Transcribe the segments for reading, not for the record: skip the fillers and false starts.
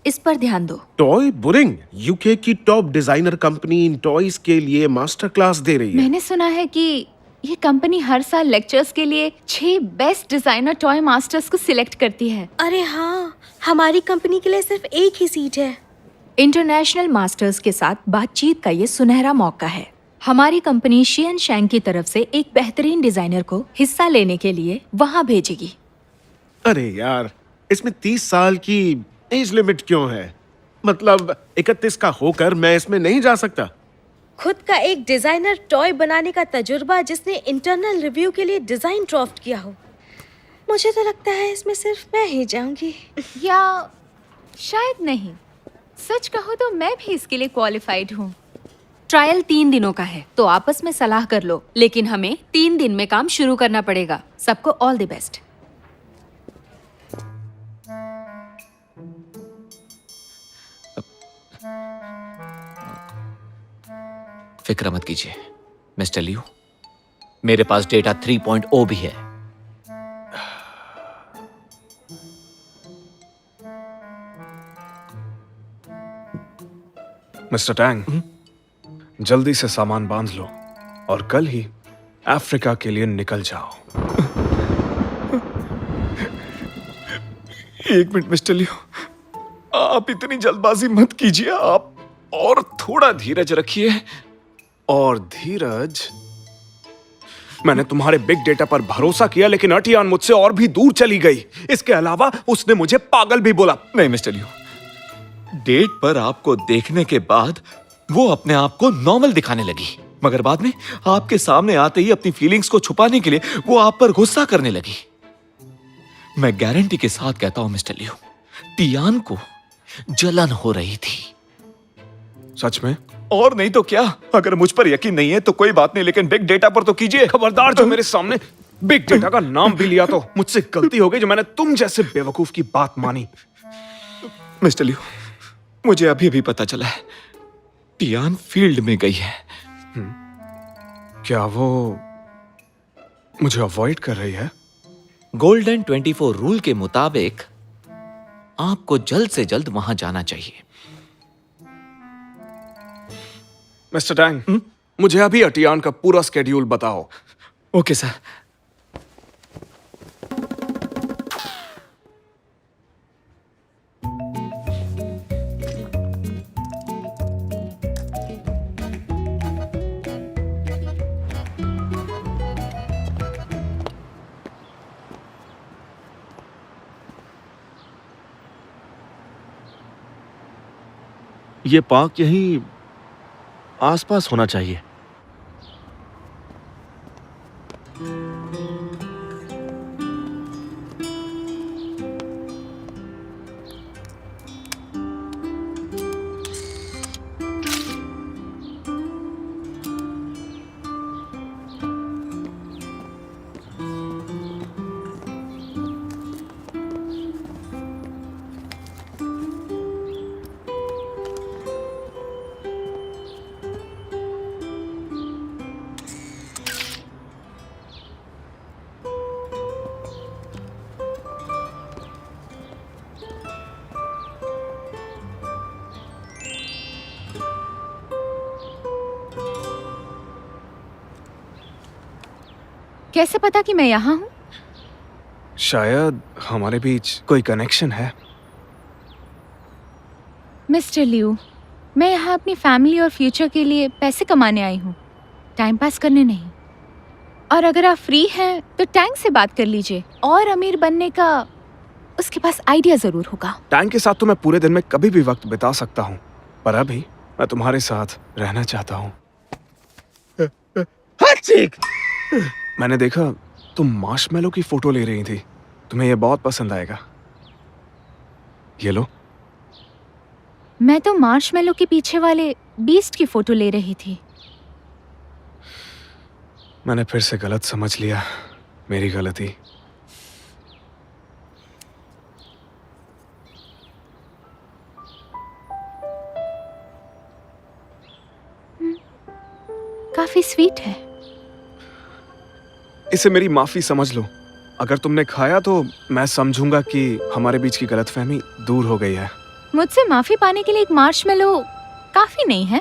इस पर ध्यान दो। टॉय बुरिंग यूके की टॉप डिजाइनर कंपनी इन टॉयज के लिए मास्टर क्लास दे रही है। मैंने सुना है कि ये कंपनी हर साल लेक्चर्स के लिए 6 बेस्ट डिजाइनर टॉय मास्टर्स को सिलेक्ट करती है। अरे हाँ, हमारी कंपनी के लिए सिर्फ एक ही सीट है। इंटरनेशनल मास्टर्स के साथ बातचीत का ये सुनहरा मौका है। हमारी कंपनी शियन शैंग की तरफ से एक बेहतरीन डिजाइनर को हिस्सा लेने के लिए वहाँ भेजेगी। अरे यार, इसमें 30 साल की एज लिमिट क्यों है? मतलब 31 का होकर मैं इसमें नहीं जा सकता। खुद का एक डिजाइनर टॉय बनाने का तजुर्बा जिसने इंटरनल रिव्यू के लिए डिजाइन ड्राफ्ट किया हो। मुझे तो लगता है इसमें सिर्फ मैं ही जाऊंगी। या शायद नहीं। सच कहो तो मैं भी इसके लिए क्वालिफाइड हूँ। ट्रायल 3 दिनों का है, तो आपस में सलाह कर लो, लेकिन हमें 3 दिन में काम शुरू करना पड़ेगा। सबको ऑल द बेस्ट। फिक्र मत कीजिए मिस्टर लियू, मेरे पास डेटा 3.0 भी है। मिस्टर टैंग, जल्दी से सामान बांध लो और कल ही अफ्रीका के लिए निकल जाओ। एक मिनट मिस्टर लियो, आप इतनी जल्दबाजी मत कीजिए। आप और थोड़ा धीरज रखिए। और धीरज? मैंने तुम्हारे बिग डेटा पर भरोसा किया, लेकिन अटियान मुझसे और भी दूर चली गई। इसके अलावा उसने मुझे पागल भी बोला। नहीं मिस्टर लियो, डेट पर आपको देखने के बाद वो अपने आप को नॉर्मल दिखाने लगी, मगर बाद में आपके सामने आते ही अपनी फीलिंग्स को छुपाने के लिए वो आप पर गुस्सा करने लगी। मैं गारंटी के साथ कहता हूं मिस्टर लियो, टियान को जलन हो रही थी। सच में? और नहीं तो क्या। अगर मुझ पर यकीन नहीं है तो कोई बात नहीं, लेकिन बिग डेटा पर तो कीजिए। खबरदार, जो मेरे सामने बिग डेटा का नाम भी लिया तो मुझसे गलती हो गई जो मैंने तुम जैसे बेवकूफ की बात मानी। मिस्टर लियो, मुझे अभी अभी पता चला है टियान फील्ड में गई है। क्या वो मुझे अवॉइड कर रही है? गोल्डन 24 रूल के मुताबिक आपको जल्द से जल्द वहां जाना चाहिए। मिस्टर टैंग, मुझे अभी अटियान का पूरा स्केड्यूल बताओ। Okay sir. ये पार्क यहीं आसपास होना चाहिए। कैसे पता कि मैं यहाँ हूँ? शायद हमारे बीच कोई कनेक्शन है। मिस्टर लियू, मैं यहाँ अपनी फैमिली और फ्यूचर के लिए पैसे कमाने आई हूँ, टाइम पास करने नहीं। और अगर आप फ्री हैं तो टैंक से बात कर लीजिए। और अमीर बनने का उसके पास आइडिया जरूर होगा। टैंक के साथ तो मैं पूरे दिन में कभी भी वक्त बिता सकता हूँ, पर अभी मैं तुम्हारे साथ रहना चाहता हूँ। मैंने देखा तुम मार्शमैलो की फोटो ले रही थी। तुम्हें यह बहुत पसंद आएगा। ये लो। मैं तो मार्शमैलो के पीछे वाले बीस्ट की फोटो ले रही थी। मैंने फिर से गलत समझ लिया। मेरी गलती। काफी स्वीट है। इसे मेरी माफी समझ लो। अगर तुमने खाया तो मैं समझूंगा कि हमारे बीच की गलतफहमी दूर हो गई है। मुझसे माफी पाने के लिए एक मार्शमेलो काफी नहीं है?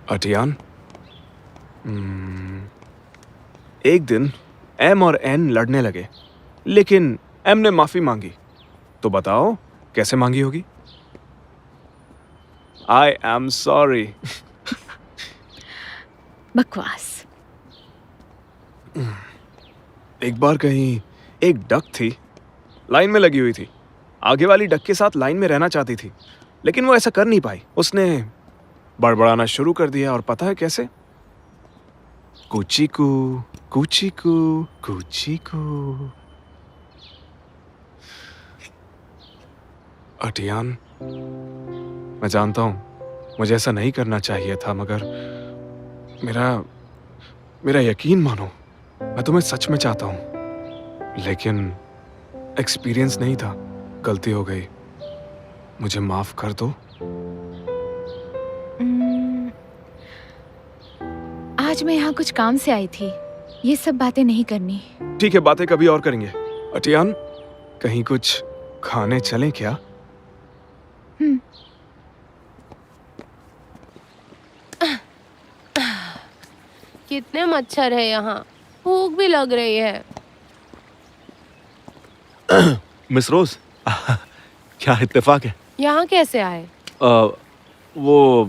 अटियान, एक दिन एम और एन लड़ने लगे, लेकिन एम ने माफी मांगी। तो बताओ कैसे मांगी होगी? I am sorry. बकवास। एक बार कहीं एक डक थी, लाइन में लगी हुई थी। आगे वाली डक के साथ लाइन में रहना चाहती थी, लेकिन वो ऐसा कर नहीं पाई। उसने बड़बड़ाना शुरू कर दिया, और पता है कैसे? कुचीकू कुचीकू कुचीकू। अटियान, मैं जानता हूं मुझे ऐसा नहीं करना चाहिए था, मगर मेरा यकीन मानो, मैं तुम्हें सच में चाहता हूं, लेकिन एक्सपीरियंस नहीं था। गलती हो गई, मुझे माफ कर दो। आज मैं यहाँ कुछ काम से आई थी, ये सब बातें नहीं करनी। ठीक है, बातें कभी और करेंगे। अटियान, कहीं कुछ खाने चलें क्या? कितने मच्छर है यहाँ, भूख भी लग रही है। मिस रोज, क्या इत्तेफाक है? यहाँ कैसे आए? वो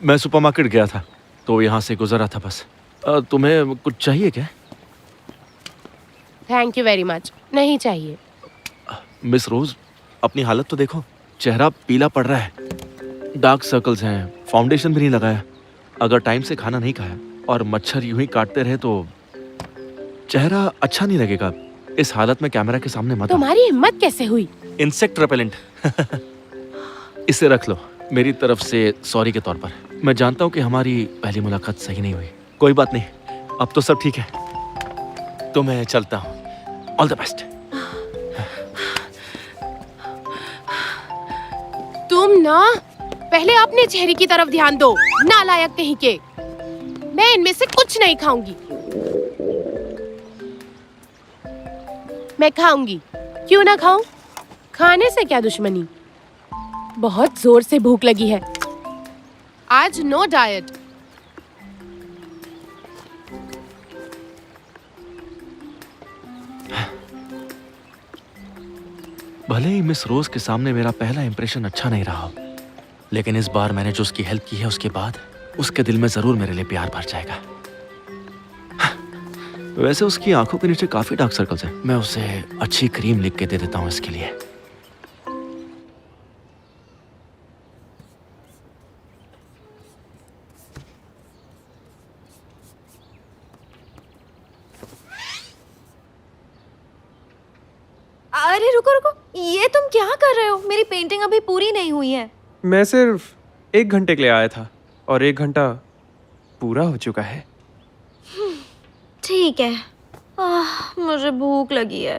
मैं सुपरमार्केट गया था तो यहाँ से गुजरा था बस। तुम्हें कुछ चाहिए क्या? थैंक यू वेरी मच, नहीं चाहिए। मिस रोज, अपनी हालत तो देखो, चेहरा पीला पड़ रहा है, डार्क सर्कल्स हैं, फाउंडेशन भी नहीं लगाया। अगर टाइम से खाना नहीं खाया और मच्छर यूं ही काटते रहे तो चेहरा अच्छा नहीं लगेगा। इस हालत में कैमरा के सामने मत आओ। तुम्हारी हिम्मत कैसे हुई? Insect repellent. इसे रख लो, मेरी तरफ से सॉरी के तौर पर। मैं जानता हूँ कि हमारी पहली मुलाकात सही नहीं हुई। कोई बात नहीं, अब तो सब ठीक है। तो मैं चलता हूँ। All the best. तुम ना पहले अपने चेहरे की तरफ ध्यान दो, नालायक कहीं के। मैं इनमें से कुछ नहीं खाऊंगी। मैं खाऊंगी, क्यों ना खाऊं? खाने से क्या दुश्मनी? बहुत जोर से भूख लगी है। आज नो डाइट। भले ही मिस रोज के सामने मेरा पहला इंप्रेशन अच्छा नहीं रहा हो, लेकिन इस बार मैंने जो उसकी हेल्प की है उसके बाद उसके दिल में जरूर मेरे लिए प्यार भर जाएगा। वैसे उसकी आंखों के नीचे काफी डार्क सर्कल्स हैं। मैं उसे अच्छी क्रीम लिख के दे देता हूँ इसके लिए। अरे रुको रुको, ये तुम क्या कर रहे हो? मेरी पेंटिंग अभी पूरी नहीं हुई है। मैं सिर्फ 1 घंटे के लिए आया था और 1 घंटा पूरा हो चुका है। ठीक है। मुझे भूख लगी है।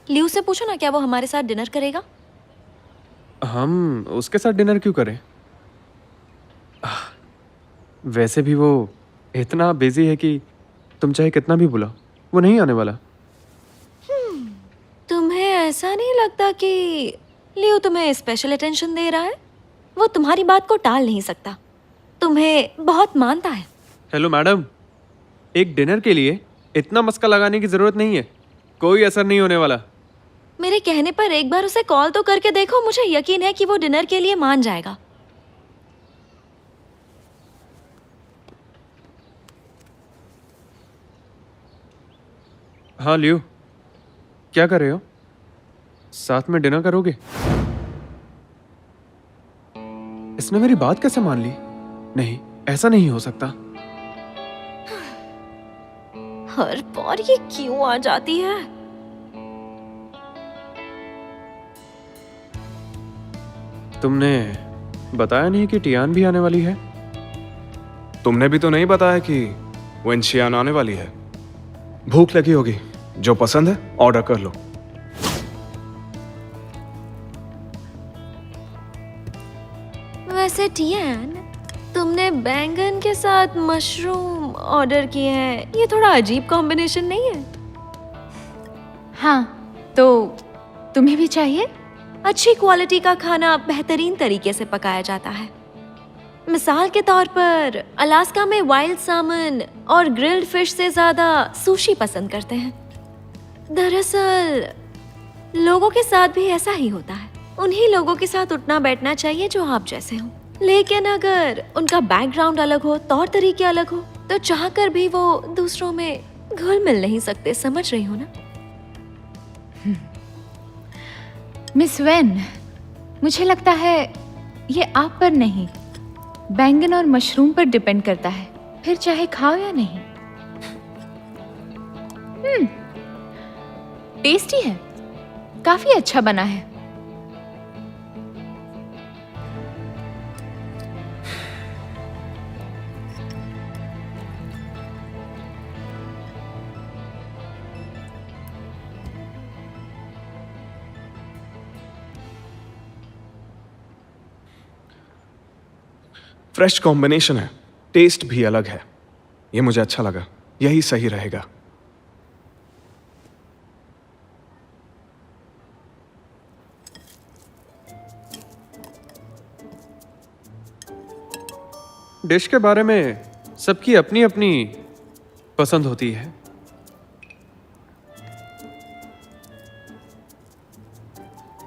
लियू से पूछो ना, क्या वो हमारे साथ डिनर करेगा? हम उसके साथ डिनर क्यों करें? वैसे भी वो इतना बिजी है कि तुम चाहे कितना भी बुलाओ, वो नहीं आने वाला। तुम्हें ऐसा नहीं लगता कि लियू तुम्हें स्पेशल अटेंशन दे रहा है? वो तुम्हारी बात को टाल नहीं सकता, तुम्हें बहुत मानता है। हेलो मैडम, एक डिनर के लिए इतना मस्का लगाने की जरूरत नहीं है, कोई असर नहीं होने वाला। मेरे कहने पर एक बार उसे कॉल तो करके देखो, मुझे यकीन है कि वो डिनर के लिए मान जाएगा। हाँ लियू, क्या कर रहे हो? साथ में डिनर करोगे? इसने मेरी बात कैसे मान ली? नहीं, ऐसा नहीं हो सकता। हर बार ये क्यों आ जाती है? तुमने बताया नहीं कि टियान भी आने वाली है? तुमने भी तो नहीं बताया कि वेंशियान आने वाली है। भूख लगी होगी, जो पसंद है ऑर्डर कर लो। वैसे टियान, तुमने बैंगन के साथ मशरूम ऑर्डर किए हैं, ये थोड़ा अजीब कॉम्बिनेशन नहीं है? हाँ, तो तुम्हें भी चाहिए? अच्छी क्वालिटी का खाना बेहतरीन तरीके से पकाया जाता है। मिसाल के तौर पर अलास्का में वाइल्ड सामन और ग्रिल्ड फिश से ज्यादा सुशी पसंद करते हैं। दरअसल लोगों के साथ भी ऐसा ही होता है। उन्हीं लोगों के साथ उठना बैठना चाहिए जो आप जैसे हो, लेकिन अगर उनका बैकग्राउंड अलग हो, तौर तरीके अलग हो, तो चाहकर भी वो दूसरों में घुल मिल नहीं सकते। समझ रही हो ना? मिस वेन, मुझे लगता है ये आप पर नहीं, बैंगन और मशरूम पर डिपेंड करता है, फिर चाहे खाओ या नहीं। टेस्टी है, काफी अच्छा बना है। फ्रेश कॉम्बिनेशन है, टेस्ट भी अलग है। ये मुझे अच्छा लगा, यही सही रहेगा। डिश के बारे में सबकी अपनी अपनी पसंद होती है।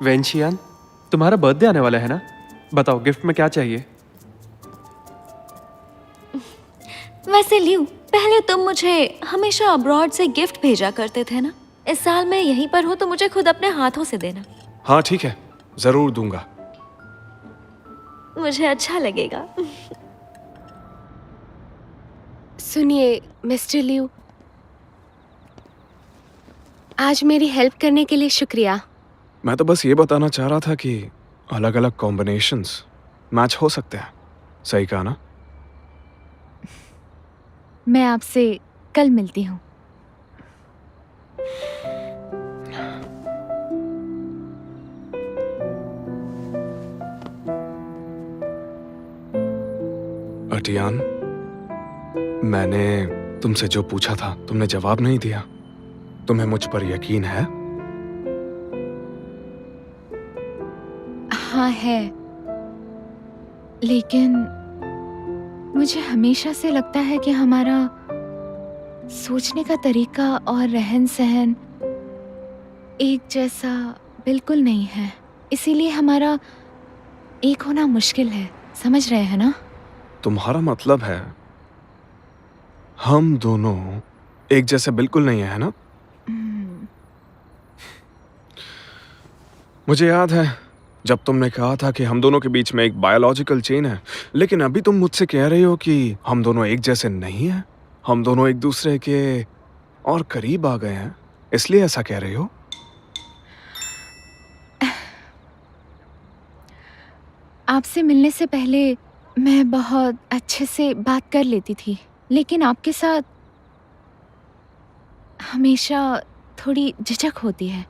वेंशियान, तुम्हारा बर्थडे आने वाला है ना? बताओ गिफ्ट में क्या चाहिए? वैसे लियो, पहले तुम मुझे हमेशा अब्रॉड से गिफ्ट भेजा करते थे ना? इस साल मैं यहीं पर हूँ तो मुझे खुद अपने हाथों से देना। हाँ ठीक है, जरूर दूंगा। मुझे अच्छा लगेगा। सुनिए मिस्टर लियू, आज मेरी हेल्प करने के लिए शुक्रिया। मैं तो बस ये बताना चाह रहा था कि अलग अलग कॉम्बिनेशंस मैच हो सकते हैं। सही कहा ना? मैं आपसे कल मिलती हूँ। अटियान, मैंने तुमसे जो पूछा था तुमने जवाब नहीं दिया। तुम्हें मुझ पर यकीन है? हाँ है, लेकिन मुझे हमेशा से लगता है कि हमारा सोचने का तरीका और रहन सहन एक जैसा बिल्कुल नहीं है। इसीलिए हमारा एक होना मुश्किल है। समझ रहे हैं ना? तुम्हारा मतलब है हम दोनों एक जैसे बिल्कुल नहीं है ना? मुझे याद है जब तुमने कहा था कि हम दोनों के बीच में एक बायोलॉजिकल चेन है, लेकिन अभी तुम मुझसे कह रही हो कि हम दोनों एक जैसे नहीं हैं। हम दोनों एक दूसरे के और करीब आ गए हैं, इसलिए ऐसा कह रही हो? आपसे मिलने से पहले मैं बहुत अच्छे से बात कर लेती थी, लेकिन आपके साथ हमेशा थोड़ी झिझक होती है।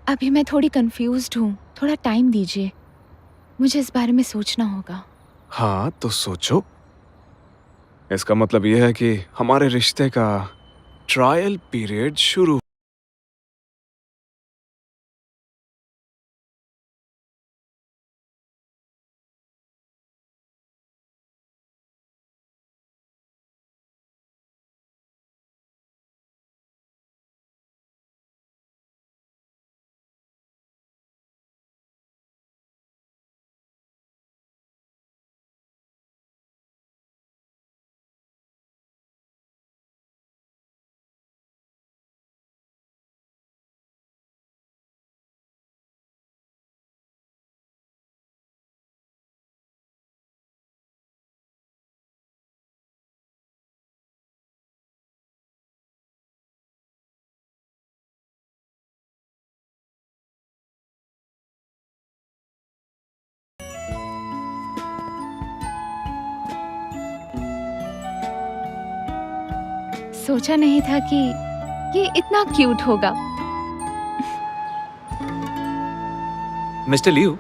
अभी मैं थोड़ी कंफ्यूज्ड हूँ। थोड़ा टाइम दीजिए, मुझे इस बारे में सोचना होगा। हाँ तो सोचो। इसका मतलब यह है कि हमारे रिश्ते का ट्रायल पीरियड शुरू। सोचा नहीं था कि ये इतना क्यूट होगा। मिस्टर लियू,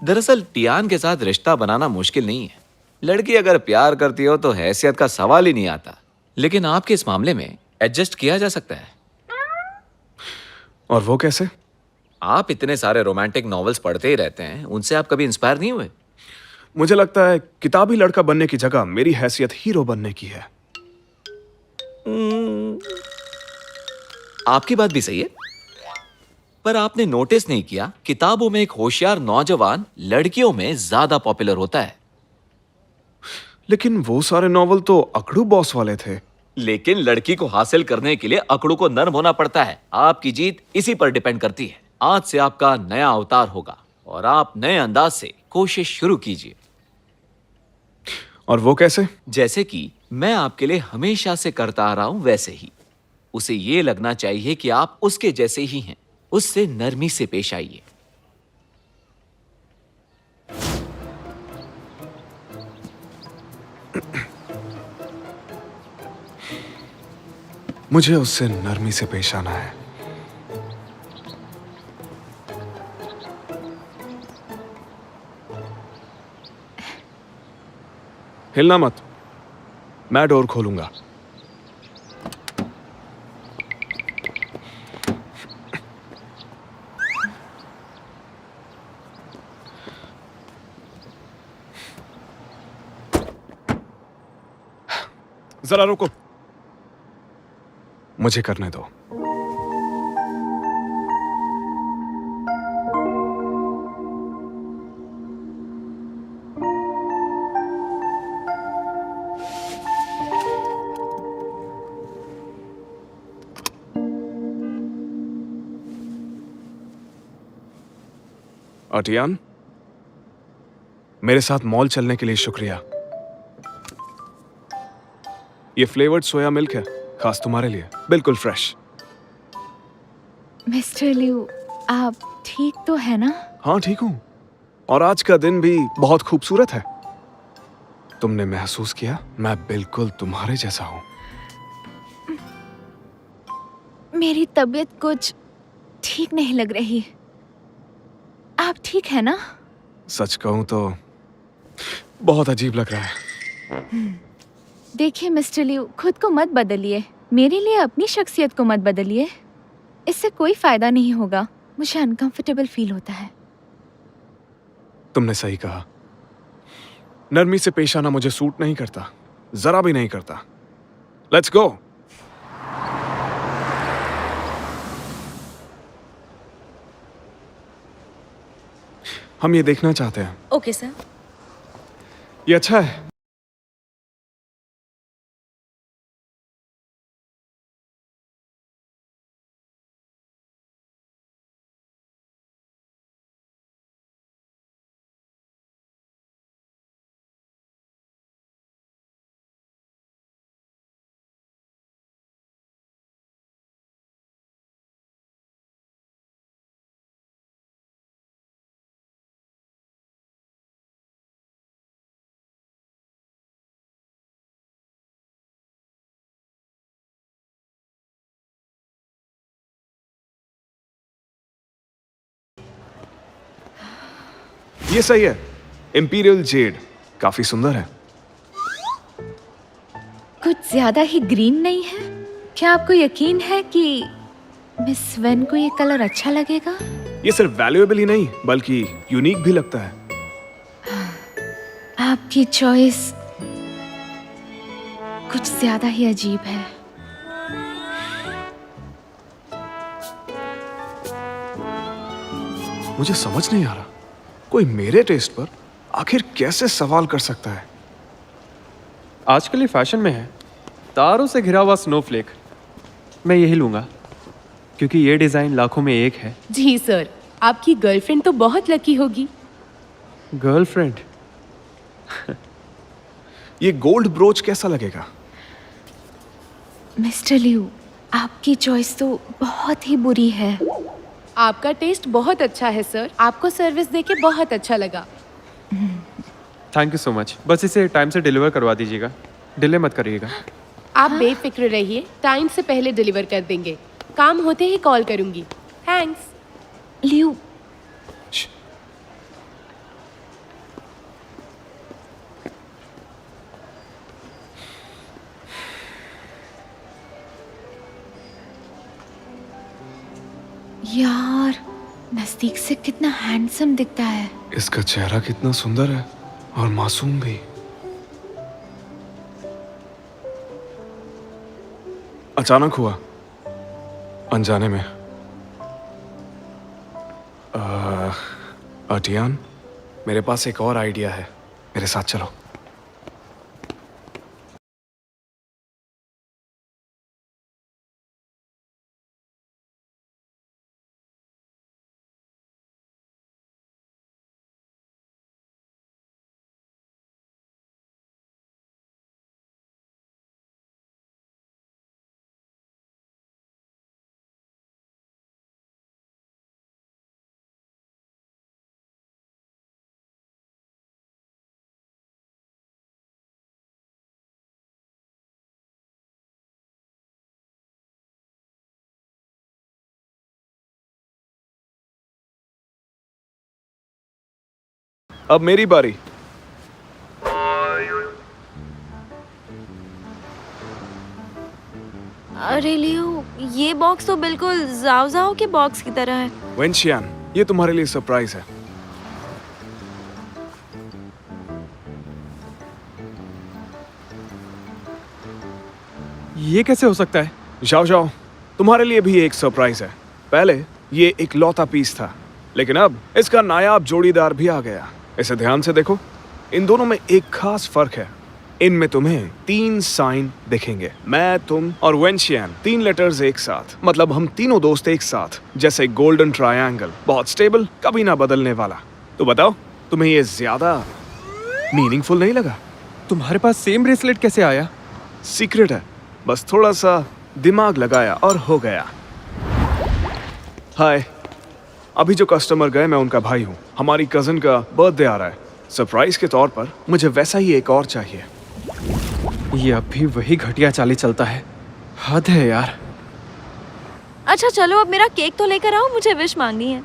दरअसल टियान के साथ रिश्ता बनाना मुश्किल नहीं है। लड़की अगर प्यार करती हो तो हैसियत का सवाल ही नहीं आता। लेकिन आपके इस मामले में एडजस्ट किया जा सकता है। और वो कैसे? आप इतने सारे रोमांटिक नॉवेल्स पढ़ते ही रहते हैं, उनसे आप कभी इंस्पायर नहीं हुए? मुझे लगता है किताबी लड़का बनने की जगह मेरी हैसियत हीरो बनने की है। आपकी बात भी सही है, पर आपने नोटिस नहीं किया किताबों में एक होशियार नौजवान लड़कियों में ज्यादा पॉपुलर होता है। लेकिन वो सारे नॉवल तो अकड़ू बॉस वाले थे। लेकिन लड़की को हासिल करने के लिए अकड़ू को नर्म होना पड़ता है। आपकी जीत इसी पर डिपेंड करती है। आज से आपका नया अवतार होगा और आप नए अंदाज से कोशिश शुरू कीजिए। और वो कैसे? जैसे कि मैं आपके लिए हमेशा से करता आ रहा हूं वैसे ही। उसे ये लगना चाहिए कि आप उसके जैसे ही हैं। उससे नरमी से पेश आइए। मुझे उससे नरमी से पेश आना है। हिलना मत, मैं डोर खोलूंगा। जरा रुको, मुझे करने दो। अटियान, मेरे साथ मॉल चलने के लिए शुक्रिया। ये फ्लेवर्ड सोया मिल्क है, खास तुम्हारे लिए, बिल्कुल फ्रेश। मिस्टर लिू, आप ठीक तो है ना? हाँ ठीक हूं, और आज का दिन भी बहुत खूबसूरत है। तुमने महसूस किया मैं बिल्कुल तुम्हारे जैसा हूं। मेरी तबीयत कुछ ठीक नहीं लग रही। आप ठीक है ना? सच कहूं तो बहुत अजीब लग रहा है। देखिए मिस्टर लिू, खुद को मत बदलिए। मेरे लिए अपनी शख्सियत को मत बदलिए। इससे कोई फायदा नहीं होगा। मुझे अनकंफर्टेबल फील होता है। तुमने सही कहा, नरमी से पेश आना मुझे सूट नहीं करता, जरा भी नहीं करता। Let's go. हम ये देखना चाहते हैं। Okay sir. ये अच्छा है। ये सही है। इंपीरियल जेड काफी सुंदर है। कुछ ज्यादा ही ग्रीन नहीं है? क्या आपको यकीन है कि मिस वेन को ये कलर अच्छा लगेगा? ये सिर्फ वैल्यूएबल ही नहीं बल्कि यूनिक भी लगता है। आपकी चॉइस कुछ ज्यादा ही अजीब है। मुझे समझ नहीं आ रहा, कोई मेरे टेस्ट पर आखिर कैसे सवाल कर सकता है। आजकल ये फैशन में है, तारों से घिरा हुआ स्नोफ्लेक। मैं यही लूंगा क्योंकि ये डिजाइन लाखों में एक है। जी सर, आपकी गर्लफ्रेंड तो बहुत लकी होगी। गर्लफ्रेंड? ये गोल्ड ब्रोच कैसा लगेगा? मिस्टर लिू, आपकी चॉइस तो बहुत ही बुरी है। आपका टेस्ट बहुत अच्छा है सर, आपको सर्विस देके बहुत अच्छा लगा। Thank you so much. बस इसे टाइम से डिलीवर करवा दीजिएगा, डिले मत करिएगा। आप बेफिक्र रहिए, टाइम से पहले डिलीवर कर देंगे। काम होते ही कॉल करूंगी। थैंक्स। लिू, यार, नजदीक से कितना हैंडसम दिखता है। इसका चेहरा कितना सुंदर है और मासूम भी। अचानक हुआ, अनजाने में। अटियान, मेरे पास एक और आइडिया है, मेरे साथ चलो। अब मेरी बारी। अरे लियो, ये बॉक्स तो बिल्कुल जाओ जाओ के बॉक्स की तरह है। वेंशियान, ये तुम्हारे लिए सरप्राइज है। ये कैसे हो सकता है? जाओ जाओ, तुम्हारे लिए भी एक सरप्राइज है। पहले ये एक लौता पीस था, लेकिन अब इसका नायाब जोड़ीदार भी आ गया। इसे ध्यान से देखो, इन दोनों में एक खास फर्क है। इनमें तुम्हें 3 साइन दिखेंगे। मैं, तुम और वेंशियान, 3 लेटर्स एक साथ, मतलब हम तीनों दोस्त एक साथ, जैसे गोल्डन ट्रायंगल। बहुत स्टेबल, कभी ना बदलने वाला। तो बताओ, तुम्हें ये ज्यादा मीनिंगफुल नहीं लगा? तुम्हारे पास सेम ब्रेसलेट कैसे आया? सीक्रेट है, बस थोड़ा सा दिमाग लगाया और हो गया। हाय, अभी जो कस्टमर गए मैं उनका भाई हूँ। हमारी कजन का बर्थडे आ रहा है। सरप्राइज के तौर पर मुझे वैसा ही एक और चाहिए। ये अब भी वही घटिया चाली चलता है। हद है यार। अच्छा चलो, अब मेरा केक तो लेकर आओ, मुझे विश मांगनी है।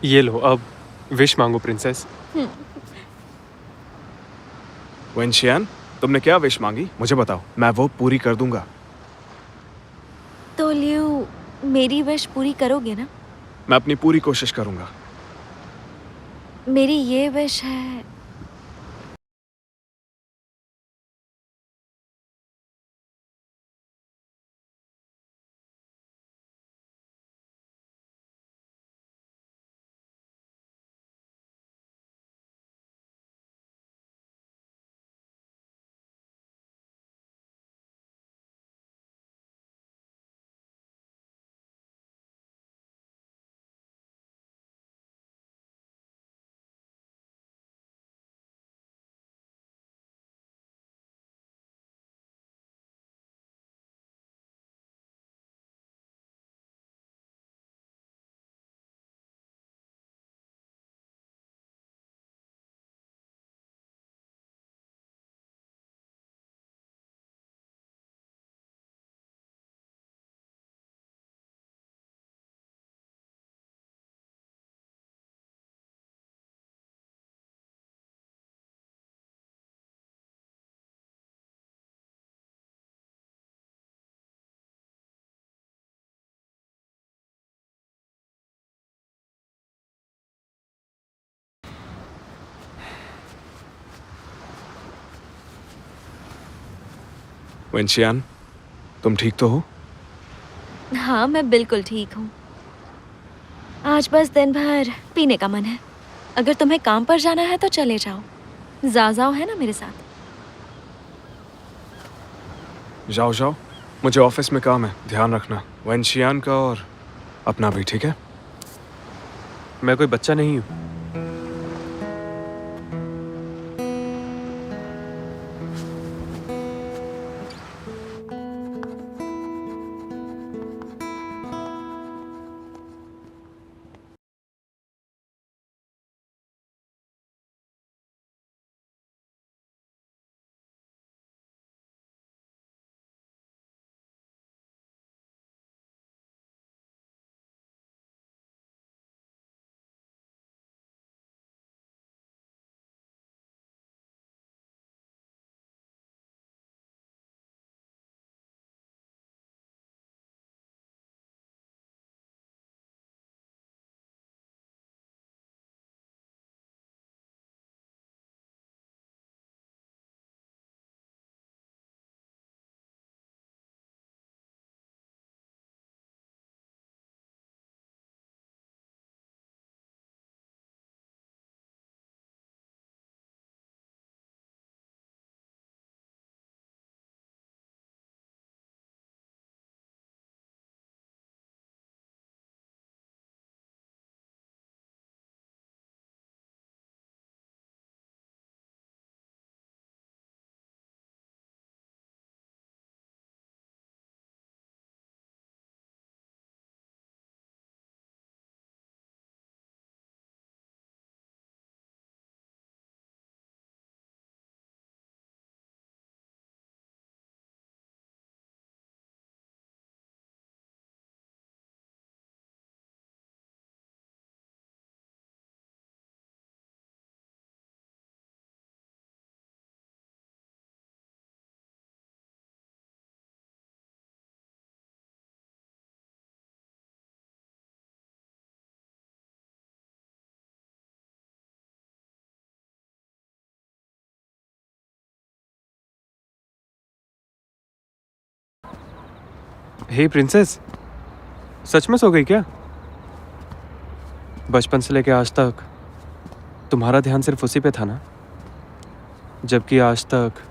ये लो, अब विश मांगो प्रिंसेस। वेंशियान, तुमने क्या विश मांगी मुझे बताओ, मैं वो पूरी कर दूंगा। तो लियो, मेरी विश पूरी करोगे ना? मैं अपनी पूरी कोशिश करूंगा। मेरी ये विश है, वेंशियान, तुम ठीक तो हो? हाँ मैं बिल्कुल ठीक हूँ। आज बस दिन भर पीने का मन है। अगर तुम्हें काम पर जाना है तो चले जाओ। जाओ है ना मेरे साथ? जाओ जाओ, मुझे ऑफिस में काम है, ध्यान रखना वेंशियान का और अपना भी, ठीक है? मैं कोई बच्चा नहीं हूँ। हे प्रिंसेस, सच में सो गई क्या? बचपन से लेके आज तक तुम्हारा ध्यान सिर्फ उसी पे था ना? जबकि आज तक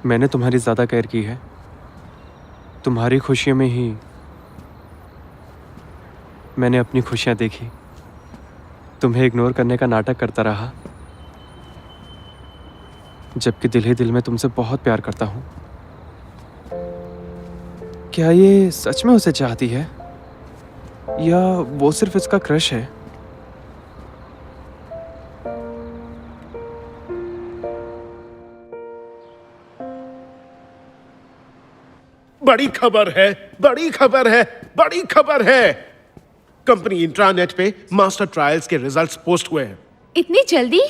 मैंने तुम्हारी ज़्यादा केयर की है। तुम्हारी खुशियों में ही मैंने अपनी खुशियाँ देखी। तुम्हें इग्नोर करने का नाटक करता रहा, जबकि दिल ही दिल में तुमसे बहुत प्यार करता हूँ। क्या ये सच में उसे चाहती है या वो सिर्फ इसका क्रश है? बड़ी खबर है, बड़ी खबर है, बड़ी खबर है। कंपनी इंट्रानेट पे मास्टर ट्रायल्स के रिजल्ट्स पोस्ट हुए हैं। इतनी जल्दी?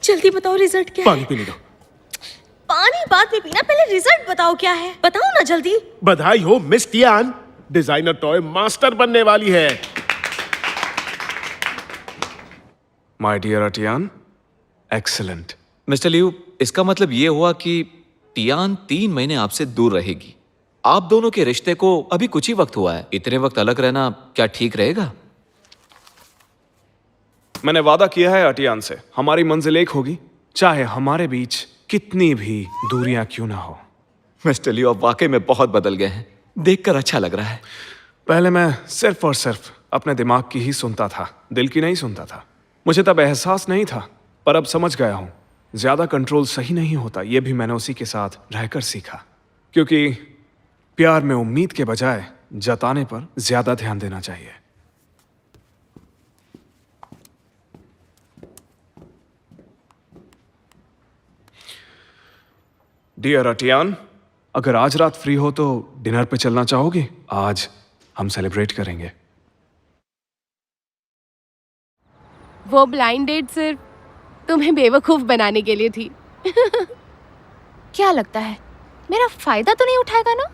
जल्दी बताओ रिजल्ट क्या पानी है? पीने दो। पानी बाद में पीना, पहले रिजल्ट बताओ क्या है। बताओ ना जल्दी। बधाई हो miss Tian, designer toy master बनने वाली है। My dear Atian, excellent. Mister Liu, इसका मतलब ये हुआ कि टियान 3 महीने आपसे दूर रहेगी। आप दोनों के रिश्ते को अभी कुछ ही वक्त हुआ है। इतने वक्त अलग रहना क्या ठीक रहेगा? मैंने वादा किया है अटियान से, हमारी मंजिल एक होगी, चाहे हमारे बीच कितनी भी दूरियां क्यों ना हो। मिस्टर लियू, आप वाकई में बहुत बदल गए हैं। देखकर अच्छा लग रहा है। पहले मैं सिर्फ और सिर्फ अपने दिमाग की ही सुनता था, दिल की नहीं सुनता था। मुझे तब एहसास नहीं था, पर अब समझ गया हूं, ज्यादा कंट्रोल सही नहीं होता। यह भी मैंने उसी के साथ रहकर सीखा, क्योंकि प्यार में उम्मीद के बजाय जताने पर ज्यादा ध्यान देना चाहिए। डियर अटियान, अगर आज रात फ्री हो तो डिनर पे चलना चाहोगे? आज हम सेलिब्रेट करेंगे। वो ब्लाइंड डेट सिर्फ तुम्हें बेवकूफ बनाने के लिए थी। क्या लगता है मेरा फायदा तो नहीं उठाएगा ना?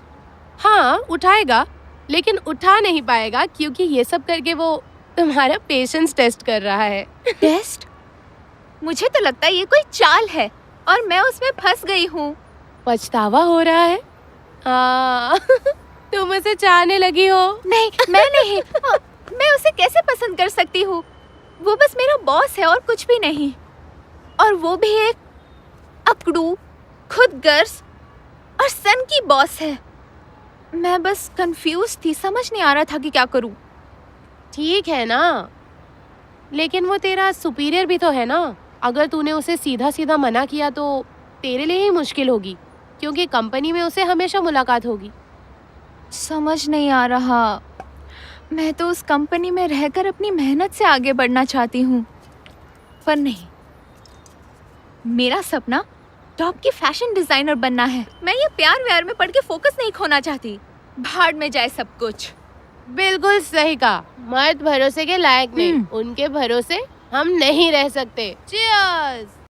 हाँ, उठाएगा, लेकिन उठा नहीं पाएगा क्योंकि ये सब करके वो तुम्हारा पेशेंस टेस्ट कर रहा है। टेस्ट? मुझे तो लगता है ये कोई चाल है और मैं उसमें फंस गई हूँ। पछतावा हो रहा है? तुम उसे चाहने लगी हो? नहीं, मैं नहीं। मैं उसे कैसे पसंद कर सकती हूँ? वो बस मेरा बॉस है और कुछ भी नहीं। और वो भी एक अकड़ू, खुदगर्ज और सन की बॉस है। मैं बस कंफ्यूज थी, समझ नहीं आ रहा था कि क्या करूँ। ठीक है ना, लेकिन वो तेरा सुपीरियर भी तो है ना। अगर तूने उसे सीधा सीधा मना किया तो तेरे लिए ही मुश्किल होगी, क्योंकि कंपनी में उसे हमेशा मुलाकात होगी। समझ नहीं आ रहा। मैं तो उस कंपनी में रहकर अपनी मेहनत से आगे बढ़ना चाहती हूँ, पर नहीं। मेरा सपना टॉप की फैशन डिजाइनर बनना है। मैं ये प्यार व्यार में पढ़ के फोकस नहीं खोना चाहती। भाड़ में जाए सब कुछ। बिल्कुल सही कहा। मर्द भरोसे के लायक नहीं, उनके भरोसे हम नहीं रह सकते। चीयर्स।